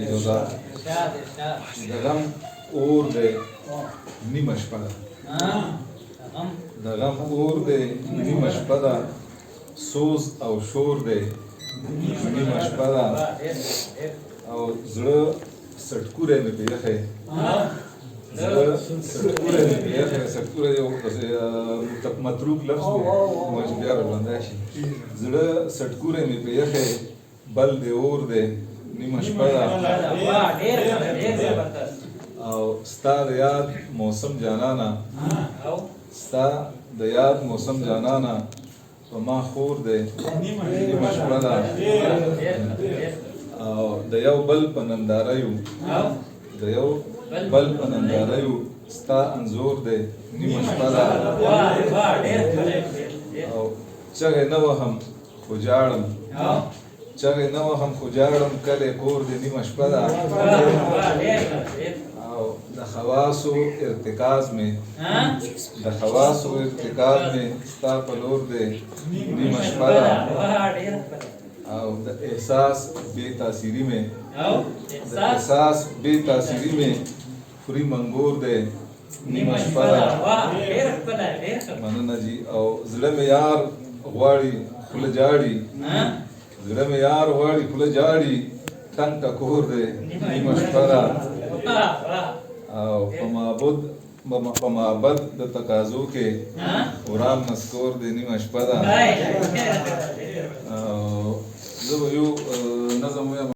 جوزا دغم اور دے نیمه شپه ده د غم اور دی نیمه شپه ده سوز او شور دی نیمه شپه ده او زړه سټکوری مې پې ایښی زړه سټکوری مې پې ایښی سټکوری یو متروک لفظ دی موږ بیا راژوندی شي زړه سټکوری مې پې ایښی بل دی اور دی نیمه شپه ده او ستا د یاد موسم جانانا ستا د یاد موسم جانانا په ما خور دی نیمه شپه ده او د یو بل په ننداریو د یو بل په ننداریو ستا انځور دی نیمه شپه ده او چغې نه وهم خو جاړم چغې نه وهم خو جاړم کلی کور دی نیمه شپه ده او د خواصو ارتکاز میں د خواصو ارتکاز میں ستا په لور دی نیمه شپه ده او د احساس بے تاثیری میں د احساس بے تاثیری میں خوري منګور دی نیمه شپه ده مننه جی او زړه مې یار غواړي خوله جاړي زړه مې یار غواړي خوله جاړي ټنګ ټکور دی نیمه شپه ده او په معبد د تقاضو کې ورام نسکور دی نیمه شپه ده او زه به یو نظم ویم